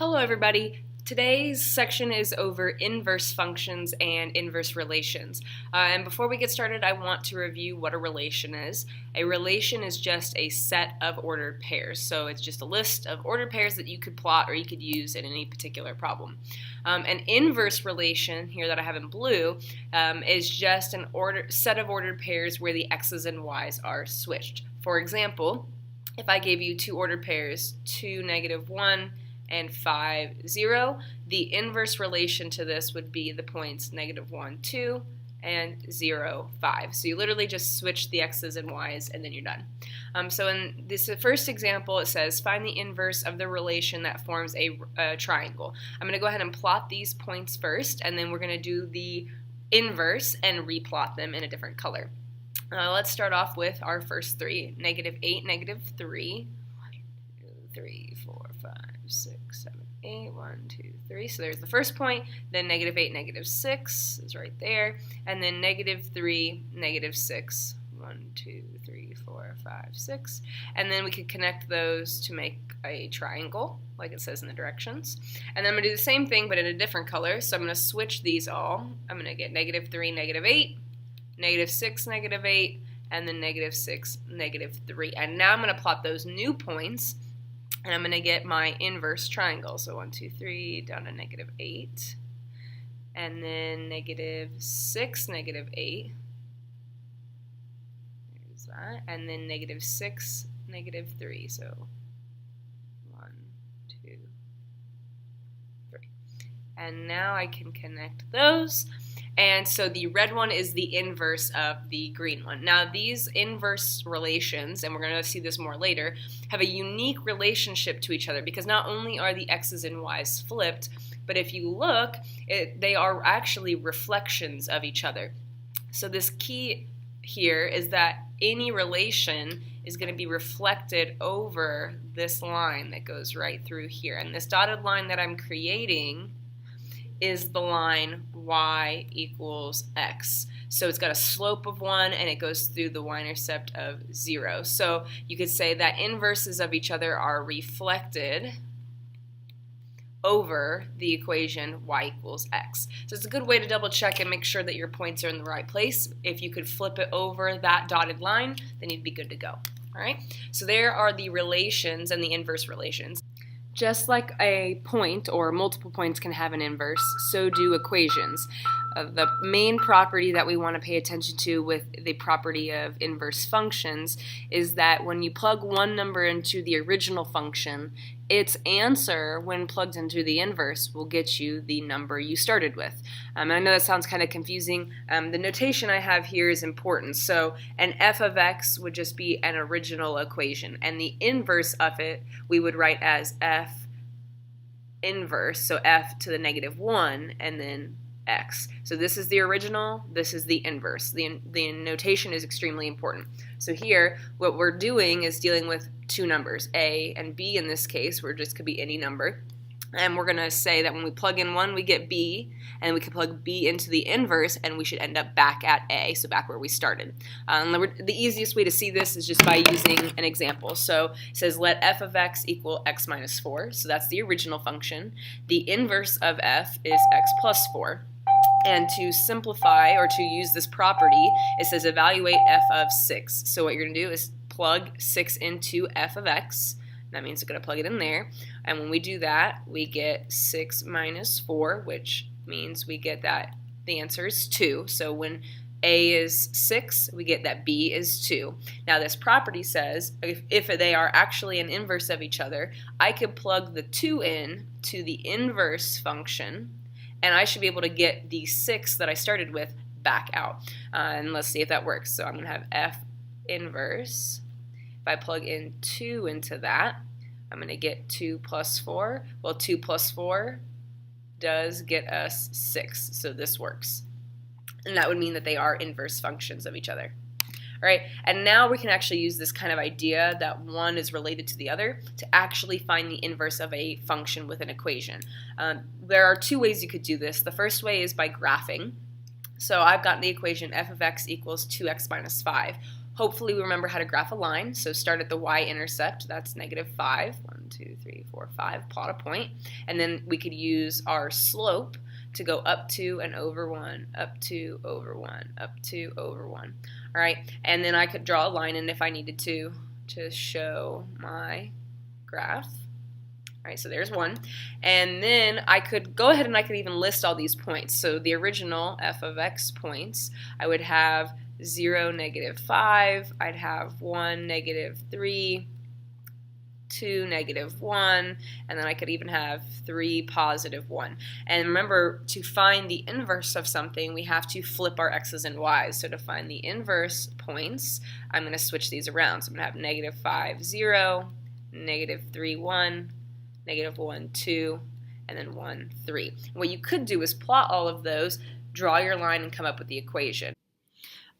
Hello everybody. Today's section is over inverse functions and inverse relations. And before we get started, I want to review what a relation is. A relation is just a set of ordered pairs. So it's just a list of ordered pairs that you could plot or you could use in any particular problem. An inverse relation, here that I have in blue, is just an set of ordered pairs where the x's and y's are switched. For example, if I gave you two ordered pairs, 2, -1, and 5, 0, the inverse relation to this would be the points -1, 2, and 0, 5. So you literally just switch the x's and y's and then you're done. So in this first example, it says find the inverse of the relation that forms a triangle. I'm going to go ahead and plot these points first, and then we're going to do the inverse and replot them in a different color. Let's start off with our first three, -8, -3, 3, 4, 5, 6, 7, 8, 1, 2, 3. So there's the first point, then -8, -6 is right there, and then -3, -6, 1, 2, 3, 4, 5, 6, and then we could connect those to make a triangle, like it says in the directions. And then I'm going to do the same thing, but in a different color, so I'm going to switch these all. I'm going to get -3, -8, -6, -8, and then -6, -3. And now I'm going to plot those new points, and I'm going to get my inverse triangle. So 1, 2, 3, down to -8, and then -6, -8. There's that, and then -6, -3. So 1, 2, 3. And now I can connect those. And so the red one is the inverse of the green one. Now these inverse relations, and we're going to see this more later, have a unique relationship to each other because not only are the x's and y's flipped, but if you look, they are actually reflections of each other. So this key here is that any relation is going to be reflected over this line that goes right through here. And this dotted line that I'm creating is the line y equals x. So it's got a slope of 1 and it goes through the y-intercept of 0. So you could say that inverses of each other are reflected over the equation y equals x. So it's a good way to double check and make sure that your points are in the right place. If you could flip it over that dotted line, then you'd be good to go. All right? So there are the relations and the inverse relations. Just like a point or multiple points can have an inverse, so do equations. The main property that we want to pay attention to with the property of inverse functions is that when you plug one number into the original function, its answer, when plugged into the inverse, will get you the number you started with. And I know that sounds kind of confusing. The notation I have here is important. So an f of x would just be an original equation, and the inverse of it we would write as f inverse, so f to the -1, and then x. So this is the original, this is the inverse. The notation is extremely important. So here, what we're doing is dealing with two numbers, a and b in this case, where it just could be any number. And we're going to say that when we plug in 1, we get b, and we can plug b into the inverse, and we should end up back at a, so back where we started. The easiest way to see this is just by using an example. So it says let f of x equal x minus 4, so that's the original function. The inverse of f is x plus 4. And to simplify, or to use this property, it says evaluate f of 6. So what you're going to do is plug 6 into f of x. That means we're going to plug it in there. And when we do that, we get 6 minus 4, which means we get that the answer is 2. So when a is 6, we get that b is 2. Now this property says if they are actually an inverse of each other, I could plug the 2 in to the inverse function, and I should be able to get the 6 that I started with back out. And let's see if that works. So I'm going to have f inverse. If I plug in 2 into that, I'm going to get 2 plus 4. Well, 2 plus 4 does get us 6, so this works. And that would mean that they are inverse functions of each other. All right, and now we can actually use this kind of idea that one is related to the other to actually find the inverse of a function with an equation. There are two ways you could do this. The first way is by graphing. So I've got the equation f of x equals 2x minus 5. Hopefully we remember how to graph a line. So start at the y-intercept, that's -5. 1, 2, 3, 4, 5, plot a point. And then we could use our slope to go up 2 and over 1, up 2, over 1, up 2, over 1. All right, and then I could draw a line in if I needed to show my graph. All right, so there's one. And then I could go ahead and I could even list all these points. So the original f of x points, I would have 0, -5, I'd have 1, -3, 2, -1, and then I could even have 3, +1. And remember, to find the inverse of something, we have to flip our x's and y's. So to find the inverse points, I'm going to switch these around. So I'm going to have -5, 0, -3, 1, -1, 2, and then 1, 3. What you could do is plot all of those, draw your line, and come up with the equation.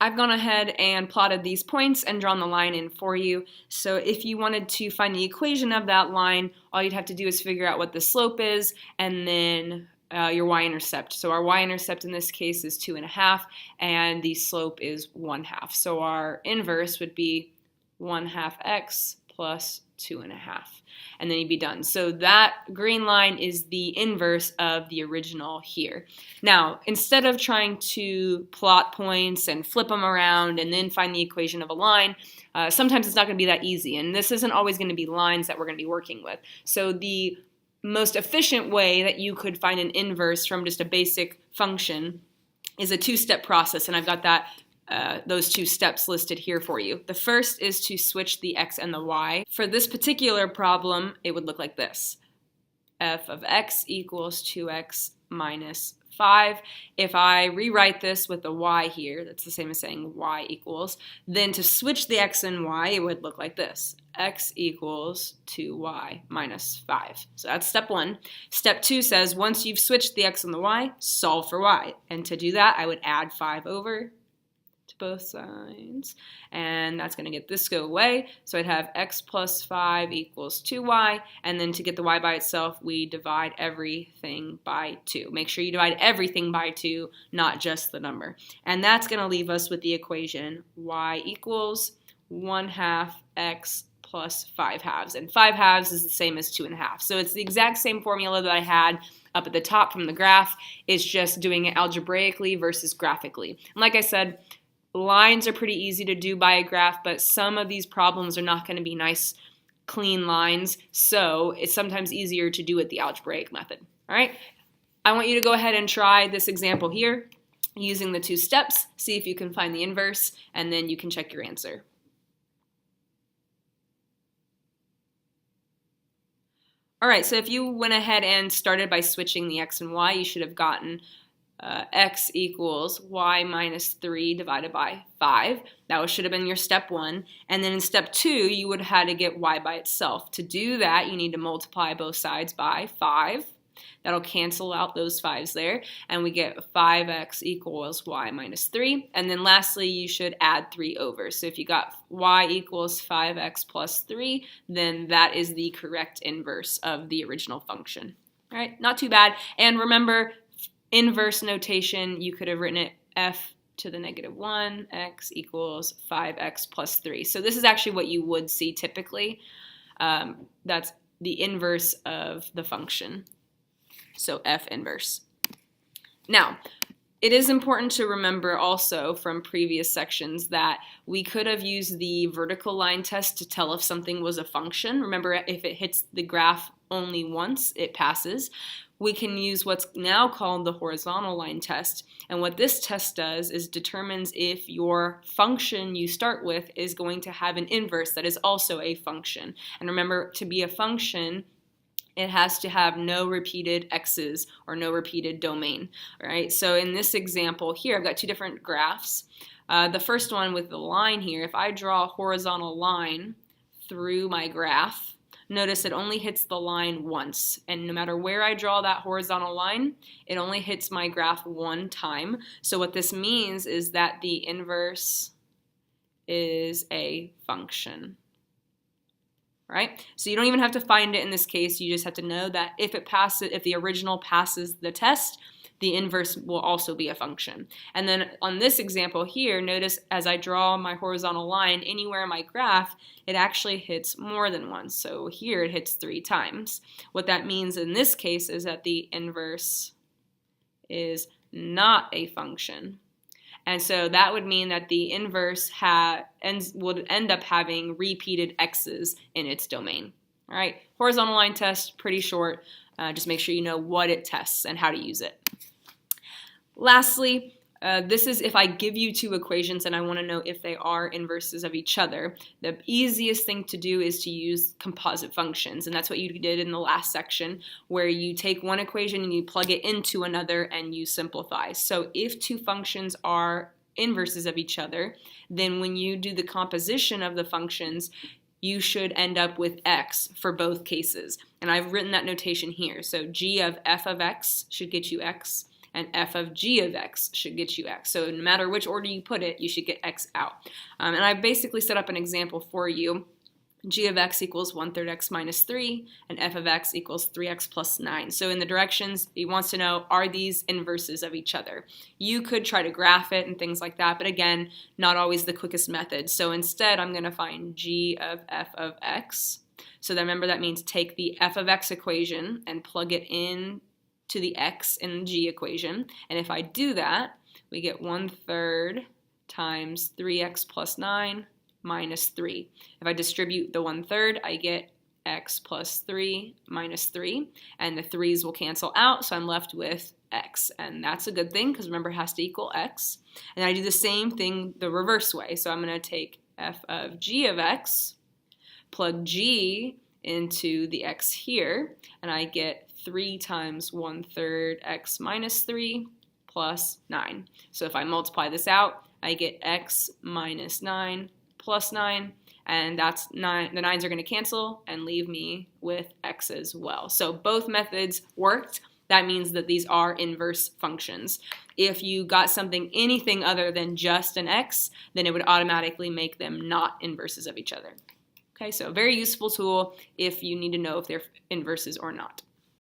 I've gone ahead and plotted these points and drawn the line in for you. So if you wanted to find the equation of that line, all you'd have to do is figure out what the slope is and then your y-intercept. So our y-intercept in this case is 2.5 and the slope is 1/2. So our inverse would be 1/2 x plus 2.5, and then you'd be done. So that green line is the inverse of the original here. Now, instead of trying to plot points and flip them around and then find the equation of a line, sometimes it's not going to be that easy, and this isn't always going to be lines that we're going to be working with. So the most efficient way that you could find an inverse from just a basic function is a two-step process, and I've got those two steps listed here for you. The first is to switch the x and the y. For this particular problem, it would look like this. F of x equals 2x minus 5. If I rewrite this with the y here, that's the same as saying y equals, then to switch the x and y, it would look like this. X equals 2y minus 5. So that's step one. Step two says once you've switched the x and the y, solve for y. And to do that, I would add 5 over to both sides, and that's going to get this go away. So I'd have x plus 5 equals 2y, and then to get the y by itself, we divide everything by 2. Make sure you divide everything by 2, not just the number. And that's going to leave us with the equation y equals 1/2 x plus 5/2, and 5/2 is the same as 2.5. So it's the exact same formula that I had up at the top from the graph. It's just doing it algebraically versus graphically. And like I said, lines are pretty easy to do by a graph, but some of these problems are not going to be nice, clean lines, so it's sometimes easier to do it the algebraic method. All right, I want you to go ahead and try this example here using the two steps, see if you can find the inverse, and then you can check your answer. All right, so if you went ahead and started by switching the x and y, you should have gotten x equals y minus 3 divided by 5. That should have been your step one. And then in step 2, you would have had to get y by itself. To do that, you need to multiply both sides by 5. That'll cancel out those 5s there, and we get 5x equals y minus 3. And then lastly, you should add 3 over. So if you got y equals 5x plus 3, then that is the correct inverse of the original function. All right, not too bad. And remember, inverse notation, you could have written it f to the -1, x equals 5x plus 3. So this is actually what you would see typically. That's the inverse of the function. So f inverse. Now, it is important to remember also from previous sections that we could have used the vertical line test to tell if something was a function. Remember, if it hits the graph only once, it passes. We can use what's now called the horizontal line test. And what this test does is determines if your function you start with is going to have an inverse that is also a function. And remember, to be a function, it has to have no repeated x's or no repeated domain. All right, so in this example here, I've got two different graphs. The first one with the line here, if I draw a horizontal line through my graph, notice it only hits the line once, and no matter where I draw that horizontal line, it only hits my graph one time. So what this means is that the inverse is a function. Right? So you don't even have to find it in this case, you just have to know that if the original passes the test, the inverse will also be a function. And then on this example here, notice as I draw my horizontal line anywhere in my graph, it actually hits more than once. So here it hits 3 times. What that means in this case is that the inverse is not a function. And so that would mean that the inverse would end up having repeated x's in its domain. All right, horizontal line test, pretty short. Just make sure you know what it tests and how to use it. Lastly, this is if I give you 2 equations and I want to know if they are inverses of each other. The easiest thing to do is to use composite functions, and that's what you did in the last section, where you take one equation and you plug it into another and you simplify. So if 2 functions are inverses of each other, then when you do the composition of the functions, you should end up with x for both cases. And I've written that notation here. So g of f of x should get you x, and f of g of x should get you x. So no matter which order you put it, you should get x out. And I basically set up an example for you. G of x equals 1/3 x minus 3, and f of x equals 3x plus 9. So in the directions, he wants to know, are these inverses of each other? You could try to graph it and things like that, but again, not always the quickest method. So instead, I'm going to find g of f of x. So then remember, that means take the f of x equation and plug it in to the x in the g equation. And if I do that, we get 1/3 times 3x plus 9 minus 3. If I distribute the 1/3, I get x plus 3 minus 3. And the 3's will cancel out, so I'm left with x. And that's a good thing, because remember, it has to equal x. And I do the same thing the reverse way. So I'm going to take f of g of x, plug g into the x here, and I get 3 times 1/3 x minus 3 plus 9. So if I multiply this out, I get x minus 9 plus 9, and that's 9. The 9's are going to cancel and leave me with x as well. So both methods worked. That means that these are inverse functions. If you got anything other than just an x, then it would automatically make them not inverses of each other. Okay, so a very useful tool if you need to know if they're inverses or not.